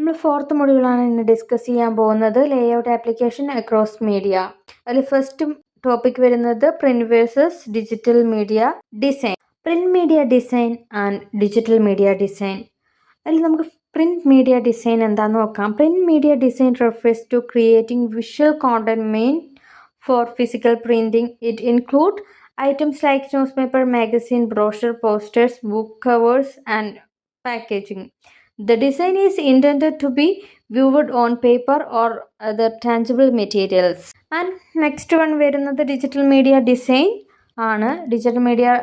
നമ്മൾ ഫോർത്ത് മൊഡ്യൂളാണ് ഇന്ന് ഡിസ്കസ് ചെയ്യാൻ പോകുന്നത് ലേഔട്ട് ആപ്ലിക്കേഷൻ അക്രോസ് മീഡിയ. അതിൽ ഫസ്റ്റ് ടോപ്പിക് വരുന്നത് print versus digital media design. Print media design and digital media design. അതിൽ നമുക്ക് പ്രിന്റ് മീഡിയ ഡിസൈൻ എന്താണെന്ന് നോക്കാം. Print media design refers to creating visual content main for physical printing. It include items like newspaper, magazine, brochure, posters, book covers, and packaging. The design is intended to be viewed on paper or other tangible materials. And next one വരുന്നത് digital media design ആണ്. Digital media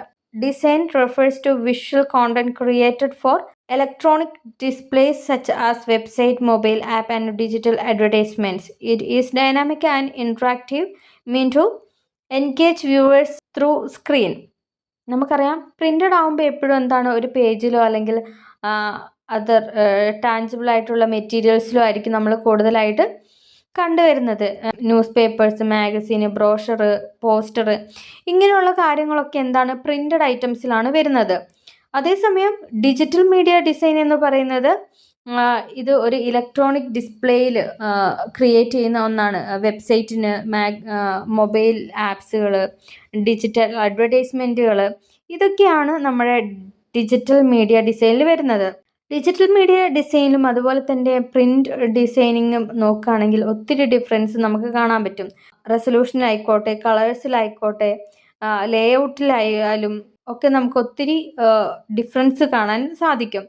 design refers to visual content created for electronic displays such as website, mobile app, and digital advertisements. It is dynamic and interactive, meant to engage viewers through screen. നമുക്കറിയാം printed ആകുമ്പോൾ എപ്പോഴും എന്താണ് ഒരു പേജിലോ അല്ലെങ്കിൽ other tangible ആയിട്ടുള്ള മെറ്റീരിയൽസിലോ ആയിരിക്കും നമ്മൾ കൂടുതലായിട്ട് കണ്ടുവരുന്നത്. News papers, magazine, brochure, poster, ഇങ്ങനെയുള്ള കാര്യങ്ങളൊക്കെ എന്താണ് പ്രിൻ്റഡ് ഐറ്റംസിലാണ് വരുന്നത്. അതേസമയം ഡിജിറ്റൽ മീഡിയ ഡിസൈൻ എന്ന് പറയുന്നത് ഇത് ഒരു ഇലക്ട്രോണിക് ഡിസ്പ്ലേയിൽ ക്രിയേറ്റ് ചെയ്യുന്ന ഒന്നാണ്. വെബ്സൈറ്റിന്, മൊബൈൽ ആപ്സുകൾ, ഡിജിറ്റൽ അഡ്വർടൈസ്മെൻറ്റുകൾ, ഇതൊക്കെയാണ് നമ്മുടെ ഡിജിറ്റൽ മീഡിയ ഡിസൈനിൽ വരുന്നത്. ഡിജിറ്റൽ മീഡിയ ഡിസൈനിലും അതുപോലെ തന്നെ പ്രിൻ്റ് ഡിസൈനിങ്ങും നോക്കുകയാണെങ്കിൽ ഒത്തിരി ഡിഫറൻസ് നമുക്ക് കാണാൻ പറ്റും. റെസൊല്യൂഷനിലായിക്കോട്ടെ, കളേഴ്സിലായിക്കോട്ടെ, ലേഔട്ടിലായാലും ഒക്കെ നമുക്ക് ഒത്തിരി ഡിഫറൻസ് കാണാൻ സാധിക്കും.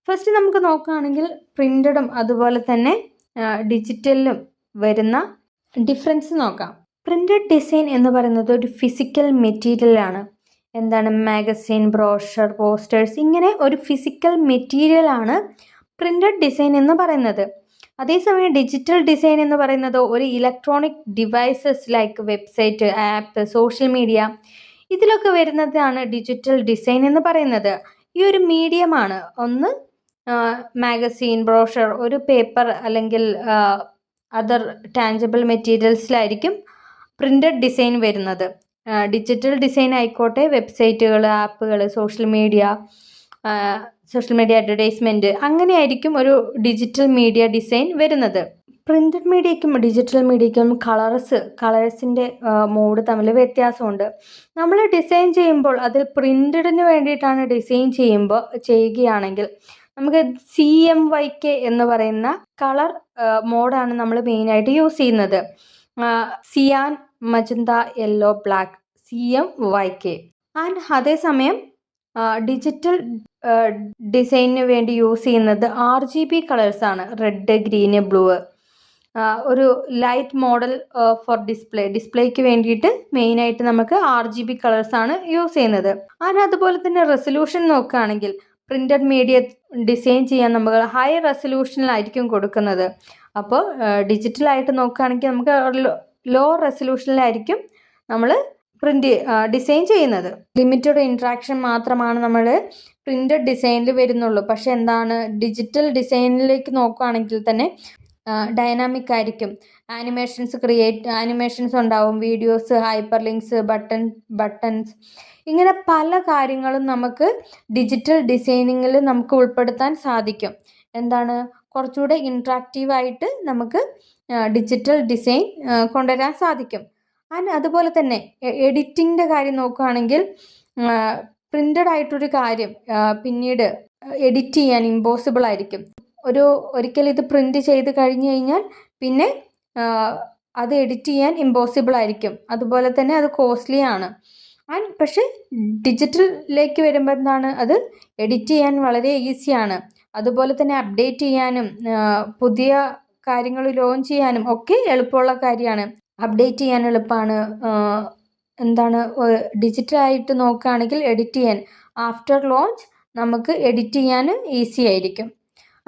ഫസ്റ്റ് നമുക്ക് നോക്കുകയാണെങ്കിൽ പ്രിൻ്റഡും അതുപോലെ തന്നെ ഡിജിറ്റലിലും വരുന്ന ഡിഫറൻസ് നോക്കാം. പ്രിൻ്റഡ് ഡിസൈൻ എന്ന് പറയുന്നത് ഒരു ഫിസിക്കൽ മെറ്റീരിയലാണ്. എന്താണ് മാഗസീൻ, ബ്രോഷർ, പോസ്റ്റേഴ്സ്, ഇങ്ങനെ ഒരു ഫിസിക്കൽ മെറ്റീരിയലാണ് പ്രിൻ്റഡ് ഡിസൈൻ എന്ന് പറയുന്നത്. അതേസമയം ഡിജിറ്റൽ ഡിസൈൻ എന്ന് പറയുന്നത് ഒരു electronic devices like website, app, social media, ഇതിലൊക്കെ വരുന്നതാണ് ഡിജിറ്റൽ ഡിസൈൻ എന്ന് പറയുന്നത്. ഈ ഒരു മീഡിയമാണ്. ഒന്ന് മാഗസീൻ, ബ്രോഷർ, ഒരു പേപ്പർ അല്ലെങ്കിൽ അതർ ടാഞ്ചിബിൾ മെറ്റീരിയൽസിലായിരിക്കും പ്രിൻ്റഡ് ഡിസൈൻ വരുന്നത്. ഡിജിറ്റൽ ഡിസൈൻ ആയിക്കോട്ടെ വെബ്സൈറ്റുകൾ, ആപ്പുകൾ, സോഷ്യൽ മീഡിയ അഡ്വർടൈസ്മെൻറ്റ്, അങ്ങനെയായിരിക്കും ഒരു ഡിജിറ്റൽ മീഡിയ ഡിസൈൻ വരുന്നത്. പ്രിൻ്റഡ് മീഡിയയ്ക്കും ഡിജിറ്റൽ മീഡിയയ്ക്കും കളേഴ്സിൻ്റെ മോഡ് തമ്മിൽ വ്യത്യാസമുണ്ട്. നമ്മൾ ഡിസൈൻ ചെയ്യുമ്പോൾ അതിൽ പ്രിൻ്റഡിന് വേണ്ടിയിട്ടാണ് ഡിസൈൻ ചെയ്യുകയാണെങ്കിൽ നമുക്ക് CMYK എന്ന് പറയുന്ന കളർ മോഡാണ് നമ്മൾ മെയിനായിട്ട് യൂസ് ചെയ്യുന്നത്. Cyan, magenta, yellow, black, CMYK. And അതേസമയം ഡിജിറ്റൽ ഡിസൈനിന് വേണ്ടി യൂസ് ചെയ്യുന്നത് RGB കളേഴ്സാണ്. Red, green, blue. ഒരു ലൈറ്റ് മോഡൽ ഫോർ ഡിസ്പ്ലേക്ക് വേണ്ടിയിട്ട് മെയിനായിട്ട് നമുക്ക് RGB കളേഴ്സാണ് യൂസ് ചെയ്യുന്നത്. ആൻഡ് അതുപോലെ തന്നെ റെസൊല്യൂഷൻ നോക്കുകയാണെങ്കിൽ പ്രിൻ്റഡ് മീഡിയ ഡിസൈൻ ചെയ്യാൻ നമ്മൾ ഹൈ റെസൊല്യൂഷനിലായിരിക്കും കൊടുക്കുന്നത്. അപ്പോൾ ഡിജിറ്റലായിട്ട് നോക്കുകയാണെങ്കിൽ നമുക്ക് ലോ റെസൊല്യൂഷനിലായിരിക്കും നമ്മൾ ഡിസൈൻ ചെയ്യുന്നത്. ലിമിറ്റഡ് ഇൻട്രാക്ഷൻ മാത്രമാണ് നമ്മൾ പ്രിൻ്റഡ് ഡിസൈനിൽ വരുന്നുള്ളൂ. പക്ഷേ എന്താണ് ഡിജിറ്റൽ ഡിസൈനിലേക്ക് നോക്കുകയാണെങ്കിൽ തന്നെ ഡൈനാമിക് ആയിരിക്കും. ആനിമേഷൻസ് ഉണ്ടാവും, വീഡിയോസ്, ഹൈപ്പർ ലിങ്ക്സ്, ബട്ടൺസ്, ഇങ്ങനെ പല കാര്യങ്ങളും നമുക്ക് ഡിജിറ്റൽ ഡിസൈനിങ്ങിൽ നമുക്ക് ഉൾപ്പെടുത്താൻ സാധിക്കും. എന്താണ് കുറച്ചുകൂടെ ഇൻട്രാക്റ്റീവായിട്ട് നമുക്ക് ഡിജിറ്റൽ ഡിസൈൻ കൊണ്ടുവരാൻ സാധിക്കും. ആൻഡ് അതുപോലെ തന്നെ എഡിറ്റിങ്ങിൻ്റെ കാര്യം നോക്കുകയാണെങ്കിൽ പ്രിൻ്റഡ് ആയിട്ടൊരു കാര്യം പിന്നീട് എഡിറ്റ് ചെയ്യാൻ ഇമ്പോസിബിൾ ആയിരിക്കും. ഒരിക്കൽ ഇത് പ്രിൻ്റ് ചെയ്ത് കഴിഞ്ഞ് കഴിഞ്ഞാൽ പിന്നെ അത് എഡിറ്റ് ചെയ്യാൻ ഇമ്പോസിബിൾ ആയിരിക്കും. അതുപോലെ തന്നെ അത് കോസ്റ്റ്ലി ആണ്. ആൻഡ് പക്ഷേ ഡിജിറ്റലിലേക്ക് വരുമ്പോൾ എന്താണ് അത് എഡിറ്റ് ചെയ്യാൻ വളരെ ഈസിയാണ്. അതുപോലെ തന്നെ അപ്ഡേറ്റ് ചെയ്യാനും പുതിയ കാര്യങ്ങൾ ലോഞ്ച് ചെയ്യാനും ഒക്കെ എളുപ്പമുള്ള കാര്യമാണ്. അപ്ഡേറ്റ് ചെയ്യാൻ എളുപ്പമാണ്. എന്താണ് ഡിജിറ്റലായിട്ട് നോക്കുകയാണെങ്കിൽ എഡിറ്റ് ചെയ്യാൻ ആഫ്റ്റർ ലോഞ്ച് നമുക്ക് എഡിറ്റ് ചെയ്യാൻ ഈസി ആയിരിക്കും.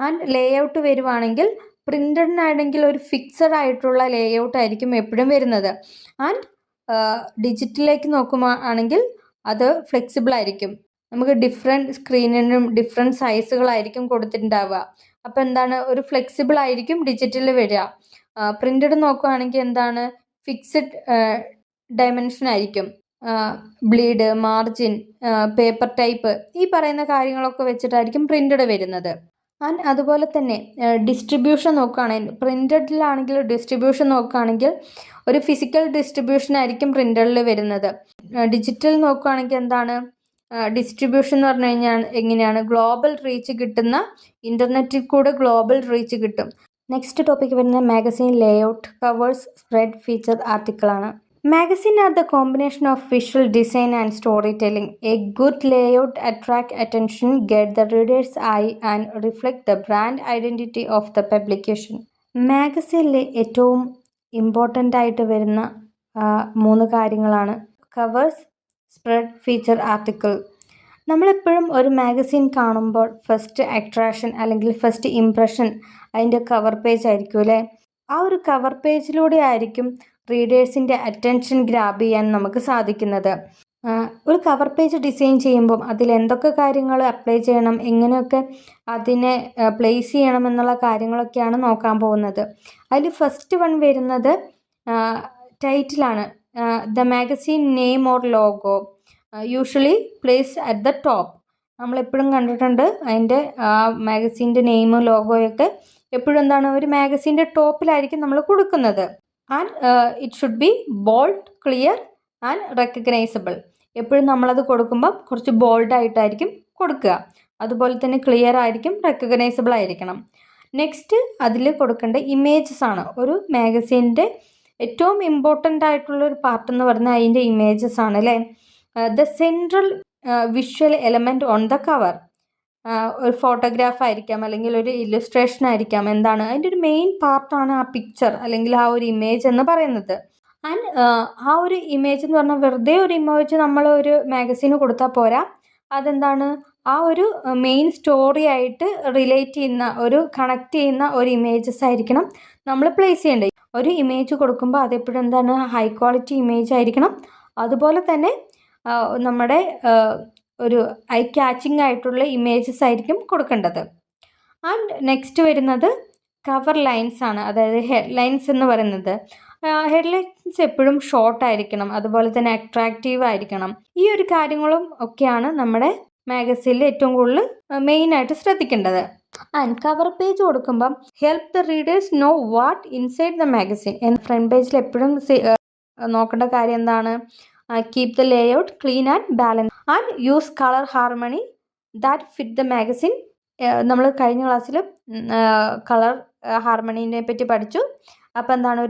ആൻഡ് ലേഔട്ട് വരുവാണെങ്കിൽ പ്രിൻ്റഡിനാണെങ്കിൽ ഒരു ഫിക്സഡ് ആയിട്ടുള്ള ലേഔട്ട് ആയിരിക്കും എപ്പോഴും വരുന്നത്. ആൻഡ് ഡിജിറ്റലിലേക്ക് നോക്കുകയാണെങ്കിൽ അത് ഫ്ലെക്സിബിൾ ആയിരിക്കും. നമുക്ക് ഡിഫറെൻറ്റ് സ്ക്രീനിനും ഡിഫറെൻറ്റ് സൈസുകളായിരിക്കും കൊടുത്തിട്ടുണ്ടാവുക. അപ്പോൾ എന്താണ് ഒരു ഫ്ലെക്സിബിൾ ആയിരിക്കും ഡിജിറ്റലിൽ വരിക. പ്രിൻ്റഡ് നോക്കുകയാണെങ്കിൽ എന്താണ് ഫിക്സഡ് ഡയമെൻഷൻ ആയിരിക്കും. ബ്ലീഡ്, മാർജിൻ, പേപ്പർ ടൈപ്പ്, ഈ പറയുന്ന കാര്യങ്ങളൊക്കെ വെച്ചിട്ടായിരിക്കും പ്രിൻ്റഡ് വരുന്നത്. ആൻഡ് അതുപോലെ തന്നെ ഡിസ്ട്രിബ്യൂഷൻ നോക്കുകയാണെങ്കിൽ പ്രിൻറ്റഡിലാണെങ്കിൽ ഡിസ്ട്രിബ്യൂഷൻ നോക്കുകയാണെങ്കിൽ ഒരു ഫിസിക്കൽ ഡിസ്ട്രിബ്യൂഷൻ ആയിരിക്കും പ്രിൻറ്റഡിൽ വരുന്നത്. ഡിജിറ്റൽ നോക്കുകയാണെങ്കിൽ എന്താണ് ഡിസ്ട്രിബ്യൂഷൻ എന്ന് പറഞ്ഞു കഴിഞ്ഞാൽ എങ്ങനെയാണ് ഗ്ലോബൽ റീച്ച് കിട്ടുന്ന ഇൻ്റർനെറ്റിൽ കൂടെ ഗ്ലോബൽ റീച്ച് കിട്ടും. നെക്സ്റ്റ് ടോപ്പിക് വരുന്നത് magazine layout, covers, spread, feature, ആർട്ടിക്കിളാണ്. Magazine are the combination of visual design and storytelling. A good layout attract attention, get the reader's eye and reflect the brand identity of the publication. മാഗസീനിലെ ഏറ്റവും important ആയിട്ട് വരുന്ന 3 കാര്യങ്ങളാണ് covers, spread, feature, article. നമ്മളെപ്പോഴും ഒരു magazine കാണുമ്പോൾ first attraction അല്ലെങ്കിൽ first impression അതിൻ്റെ cover page ആയിരിക്കും അല്ലേ. ആ ഒരു കവർ പേജിലൂടെ ആയിരിക്കും റീഡേഴ്സിൻ്റെ അറ്റൻഷൻ ഗ്രാബ് ചെയ്യാൻ നമുക്ക് സാധിക്കുന്നത്. ഒരു കവർ പേജ് ഡിസൈൻ ചെയ്യുമ്പം അതിൽ എന്തൊക്കെ കാര്യങ്ങൾ അപ്ലൈ ചെയ്യണം, എങ്ങനെയൊക്കെ അതിനെ പ്ലേസ് ചെയ്യണം എന്നുള്ള കാര്യങ്ങളൊക്കെയാണ് നോക്കാൻ പോകുന്നത്. അതിൽ ഫസ്റ്റ് വൺ വരുന്നത് ടൈറ്റിലാണ്. The magazine name or logo usually place at the top. നമ്മളെപ്പോഴും കണ്ടിട്ടുണ്ട് അതിൻ്റെ മാഗസീൻ്റെ നെയിമും ലോഗോയൊക്കെ എപ്പോഴും എന്താണ് ഒരു മാഗസീൻ്റെ ടോപ്പിലായിരിക്കും നമ്മൾ കൊടുക്കുന്നത്. And it should be bold, clear and recognisable. എപ്പോഴും നമ്മളത് കൊടുക്കുമ്പോൾ കുറച്ച് ബോൾഡായിട്ടായിരിക്കും കൊടുക്കുക. അതുപോലെ തന്നെ ക്ലിയർ ആയിരിക്കും, റെക്കഗ്നൈസബിൾ ആയിരിക്കണം. നെക്സ്റ്റ് അതിൽ കൊടുക്കേണ്ട ഇമേജസ് ആണ്. ഒരു മാഗസീൻ്റെ ഏറ്റവും ഇമ്പോർട്ടൻ്റ് ആയിട്ടുള്ളൊരു പാർട്ട് എന്ന് പറഞ്ഞാൽ അതിൻ്റെ ഇമേജസ് ആണ് അല്ലേ. The central visual element on the cover. ഒരു ഫോട്ടോഗ്രാഫ് ആയിരിക്കാം അല്ലെങ്കിൽ ഒരു ഇല്ലുസ്ട്രേഷൻ ആയിരിക്കാം. എന്താണ് അതിൻ്റെ ഒരു മെയിൻ പാർട്ടാണ് ആ പിക്ചർ അല്ലെങ്കിൽ ആ ഒരു ഇമേജ് എന്ന് പറയുന്നത്. ആൻഡ് ആ ഒരു ഇമേജ് എന്ന് പറഞ്ഞാൽ വെറുതെ ഒരു ഇമേജ് നമ്മൾ ഒരു മാഗസീന് കൊടുത്താൽ പോരാ. അതെന്താണ് ആ ഒരു മെയിൻ സ്റ്റോറി ആയിട്ട് റിലേറ്റ് ചെയ്യുന്ന ഒരു കണക്ട് ചെയ്യുന്ന ഒരു ഇമേജസ് ആയിരിക്കണം നമ്മൾ പ്ലേസ് ചെയ്യേണ്ടത്. ഒരു ഇമേജ് കൊടുക്കുമ്പോൾ അതെപ്പോഴും എന്താണ് ഹൈ ക്വാളിറ്റി ഇമേജ് ആയിരിക്കണം. അതുപോലെ തന്നെ നമ്മുടെ ഒരു ഐ ക്യാച്ചിങ് ആയിട്ടുള്ള ഇമേജസ് ആയിരിക്കും കൊടുക്കേണ്ടത്. ആൻഡ് നെക്സ്റ്റ് വരുന്നത് കവർ ലൈൻസ് ആണ്. അതായത് ഹെഡ് ലൈൻസ് എന്ന് പറയുന്നത് ഹെഡ് ലൈൻസ് എപ്പോഴും ഷോർട്ട് ആയിരിക്കണം, അതുപോലെ തന്നെ അട്രാക്റ്റീവ് ആയിരിക്കണം. ഈ ഒരു കാര്യങ്ങളും ഒക്കെയാണ് നമ്മുടെ മാഗസീനിൽ ഏറ്റവും കൂടുതൽ മെയിനായിട്ട് ശ്രദ്ധിക്കേണ്ടത്. ആൻഡ് കവർ പേജ് കൊടുക്കുമ്പം help the readers know what inside the magazine. Front പേജിൽ എപ്പോഴും നോക്കേണ്ട കാര്യം എന്താണ് keep the layout clean and balance and use colour harmony that fit the magazine. നമ്മൾ കഴിഞ്ഞ ക്ലാസ്സിൽ കളർ ഹാർമണീനെ പറ്റി പഠിച്ചു. അപ്പോൾ എന്താണ്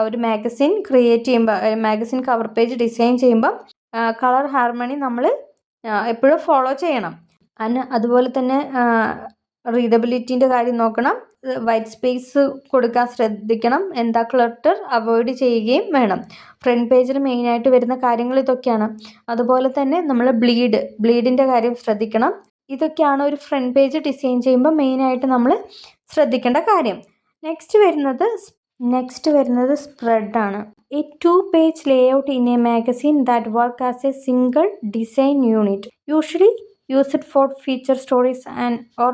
ഒരു മാഗസിൻ ക്രിയേറ്റ് ചെയ്യുമ്പോൾ മാഗസിൻ കവർ പേജ് ഡിസൈൻ ചെയ്യുമ്പോൾ കളർ ഹാർമണി നമ്മൾ എപ്പോഴും ഫോളോ ചെയ്യണം. അതുപോലെ തന്നെ റീഡബിലിറ്റീൻ്റെ കാര്യം നോക്കണം. വൈറ്റ് സ്പേസ് കൊടുക്കാൻ ശ്രദ്ധിക്കണം. എന്താ ക്ലട്ടർ അവോയ്ഡ് ചെയ്യുകയും വേണം. ഫ്രണ്ട് പേജിൽ മെയിനായിട്ട് വരുന്ന കാര്യങ്ങൾ ഇതൊക്കെയാണ്. അതുപോലെ തന്നെ നമ്മൾ ബ്ലീഡിൻ്റെ കാര്യം ശ്രദ്ധിക്കണം. ഇതൊക്കെയാണ് ഒരു ഫ്രണ്ട് പേജ് ഡിസൈൻ ചെയ്യുമ്പോൾ മെയിനായിട്ട് നമ്മൾ ശ്രദ്ധിക്കേണ്ട കാര്യം. നെക്സ്റ്റ് വരുന്നത് സ്പ്രെഡാണ്. A 2-page layout in a magazine that work as a single design unit, usually used for feature stories and or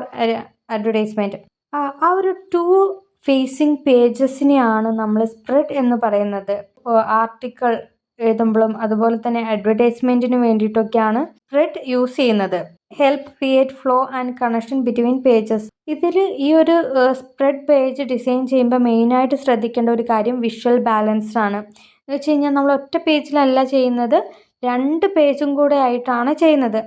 advertisement. ആ ഒരു 2 ഫേസിങ് പേജസിനെയാണ് നമ്മൾ സ്പ്രെഡ് എന്ന് പറയുന്നത്. ആർട്ടിക്കിൾ എഴുതുമ്പോഴും അതുപോലെ തന്നെ അഡ്വർടൈസ്മെൻറ്റിന് വേണ്ടിയിട്ടൊക്കെയാണ് സ്പ്രെഡ് യൂസ് ചെയ്യുന്നത്. Help create flow and connection between pages. ഇതിൽ ഈ ഒരു സ്പ്രെഡ് പേജ് ഡിസൈൻ ചെയ്യുമ്പോൾ മെയിനായിട്ട് ശ്രദ്ധിക്കേണ്ട ഒരു കാര്യം വിഷ്വൽ ബാലൻസ് ആണ്. എന്ന് വെച്ച് കഴിഞ്ഞാൽ നമ്മൾ ഒറ്റ പേജിലല്ല ചെയ്യുന്നത്, 2 പേജും കൂടെ ആയിട്ടാണ് ചെയ്യുന്നത്.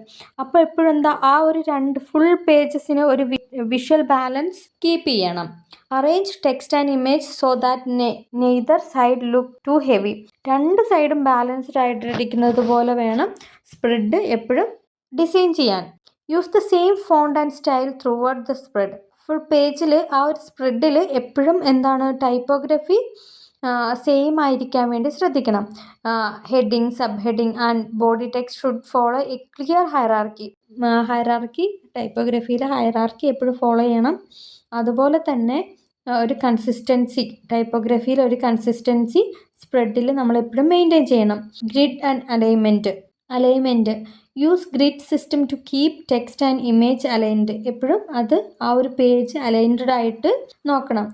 അപ്പോൾ എപ്പോഴും എന്താ ആ ഒരു 2 ഫുൾ പേജസിന് ഒരു വിഷ്വൽ ബാലൻസ് കീപ്പ് ചെയ്യണം. Arrange text and image so that neither side look too heavy. 2 സൈഡും ബാലൻസ്ഡ് ആയിട്ടിരിക്കുന്നത് പോലെ വേണം സ്പ്രെഡ് എപ്പോഴും ഡിസൈൻ ചെയ്യാൻ. Use the same font and style through out the spread. Full പേജിൽ ആ ഒരു സ്പ്രെഡിൽ എപ്പോഴും എന്താണ് ടൈപ്പോഗ്രഫി സെയിം ആയിരിക്കാൻ വേണ്ടി ശ്രദ്ധിക്കണം. Heading, sub heading and body text should follow a clear hierarchy. ടൈപ്പോഗ്രഫിയിൽ ഹൈറാർക്കി എപ്പോഴും ഫോളോ ചെയ്യണം. അതുപോലെ തന്നെ ഒരു കൺസിസ്റ്റൻസി, ടൈപ്പോഗ്രഫിയിൽ ഒരു കൺസിസ്റ്റൻസി സ്പ്രെഡിൽ നമ്മൾ എപ്പോഴും മെയിൻറ്റെയിൻ ചെയ്യണം. Grid and alignment. Use grid system to keep text and image aligned. എപ്പോഴും അത് ആ ഒരു പേജ് അലൈൻഡ് ആയിട്ട് നോക്കണം.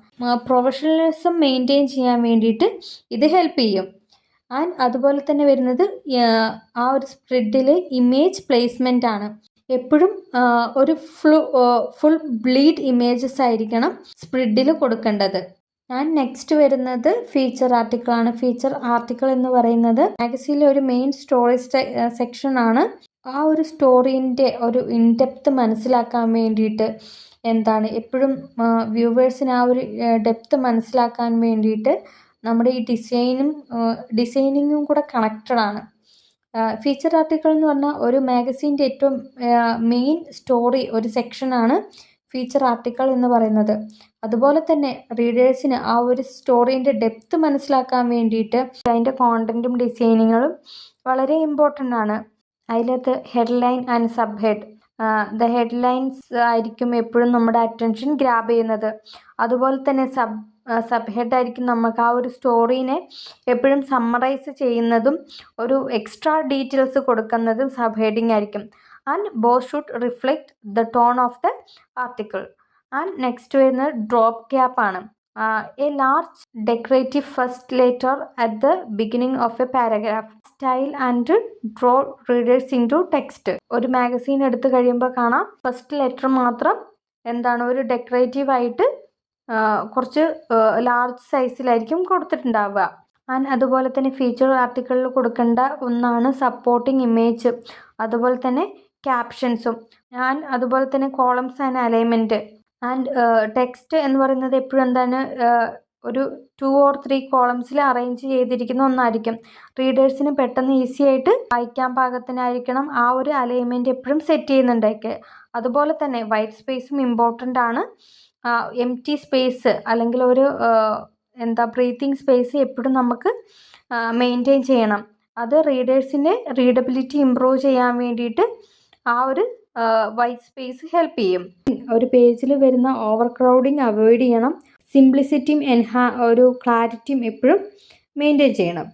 പ്രൊഫഷണലിസം മെയിൻറ്റെയിൻ ചെയ്യാൻ വേണ്ടിയിട്ട് ഇത് ഹെൽപ്പ് ചെയ്യും. ആൻഡ് അതുപോലെ തന്നെ വരുന്നത് ആ ഒരു സ്പ്രെഡിൽ ഇമേജ് പ്ലേസ്മെൻ്റ് ആണ്. എപ്പോഴും ഒരു ഫുൾ ബ്ലീഡ് ഇമേജസ് ആയിരിക്കണം സ്പ്രെഡിൽ കൊടുക്കേണ്ടത്. ആൻഡ് നെക്സ്റ്റ് വരുന്നത് ഫീച്ചർ ആർട്ടിക്കിൾ ആണ്. ഫീച്ചർ ആർട്ടിക്കിൾ എന്ന് പറയുന്നത് മാഗസീനിലെ ഒരു മെയിൻ സ്റ്റോറി സെക്ഷൻ ആണ്. ആ ഒരു സ്റ്റോറീൻ്റെ ഒരു ഇൻഡെപ്ത് മനസ്സിലാക്കാൻ വേണ്ടിയിട്ട് എന്താണ് എപ്പോഴും വ്യൂവേഴ്സിന് ആ ഒരു ഡെപ്ത് മനസ്സിലാക്കാൻ വേണ്ടിയിട്ട് നമ്മുടെ ഈ ഡിസൈനിങ്ങും കൂടെ കണക്റ്റഡ് ആണ്. ഫീച്ചർ ആർട്ടിക്കിൾ എന്ന് പറഞ്ഞാൽ ഒരു മാഗസീൻ്റെ ഏറ്റവും മെയിൻ സ്റ്റോറി ഒരു സെക്ഷനാണ് ഫീച്ചർ ആർട്ടിക്കിൾ എന്ന് പറയുന്നത്. അതുപോലെ തന്നെ റീഡേഴ്സിന് ആ ഒരു സ്റ്റോറീൻ്റെ ഡെപ്ത് മനസ്സിലാക്കാൻ വേണ്ടിയിട്ട് അതിൻ്റെ കോണ്ടൻറ്റും ഡിസൈനിങ്ങും വളരെ ഇമ്പോർട്ടൻ്റ് ആണ്. അതിലകത്ത് headline and sub head, the headlines ആയിരിക്കും എപ്പോഴും നമ്മുടെ അറ്റൻഷൻ ഗ്രാബ് ചെയ്യുന്നത്. അതുപോലെ തന്നെ സബ് ഹെഡ് ആയിരിക്കും നമുക്ക് ആ ഒരു സ്റ്റോറീനെ എപ്പോഴും സമ്മറൈസ് ചെയ്യുന്നതും ഒരു എക്സ്ട്രാ ഡീറ്റെയിൽസ് കൊടുക്കുന്നതും സബ് ഹെഡിങ് ആയിരിക്കും. And both should reflect the tone of the article. And next വരുന്നത് ഡ്രോപ്പ് ക്യാപ്പ് ആണ്. A large decorative first letter at the beginning of a paragraph style and draw readers into text. ഒരു magazine എടുത്തു കഴിയുമ്പോൾ കാണാം first letter മാത്രം എന്താണ് ഒരു decorative ആയിട്ട് കുറച്ച് ലാർജ് സൈസിലായിരിക്കും കൊടുത്തിട്ടുണ്ടാവുക. ആൻഡ് അതുപോലെ തന്നെ ഫീച്ചർ ആർട്ടിക്കിളിൽ കൊടുക്കേണ്ട ഒന്നാണ് സപ്പോർട്ടിങ് ഇമേജ്, അതുപോലെ തന്നെ ക്യാപ്ഷൻസും ആൻഡ് അതുപോലെ തന്നെ columns and alignment. And text എന്ന് പറയുന്നത് എപ്പോഴും എന്താണ് ഒരു 2 or 3 കോളംസിൽ അറേഞ്ച് ചെയ്തിരിക്കുന്ന ഒന്നായിരിക്കും. റീഡേഴ്സിന് പെട്ടെന്ന് ഈസി ആയിട്ട് വായിക്കാൻ പാകത്തിനായിരിക്കണം ആ ഒരു അലൈൻമെൻറ്റ് എപ്പോഴും സെറ്റ് ചെയ്യുന്നുണ്ടൊക്കെ. അതുപോലെ തന്നെ വൈറ്റ് സ്പേസും ഇമ്പോർട്ടൻ്റ് ആണ്. എംപ്റ്റി സ്പേസ് അല്ലെങ്കിൽ ഒരു ബ്രീത്തിങ് സ്പേസ് എപ്പോഴും നമുക്ക് മെയിൻറ്റെയിൻ ചെയ്യണം. അത് റീഡേഴ്സിൻ്റെ റീഡബിലിറ്റി ഇമ്പ്രൂവ് ചെയ്യാൻ വേണ്ടിയിട്ട് ആ ഒരു വൈറ്റ് സ്പേസ് ഹെൽപ്പ് ചെയ്യും. ഒരു പേജിൽ വരുന്ന ഓവർ ക്രൗഡിങ് അവോയ്ഡ് ചെയ്യണം. സിംപ്ലിസിറ്റിയും ഒരു ക്ലാരിറ്റിയും എപ്പോഴും മെയിൻറ്റെയിൻ ചെയ്യണം.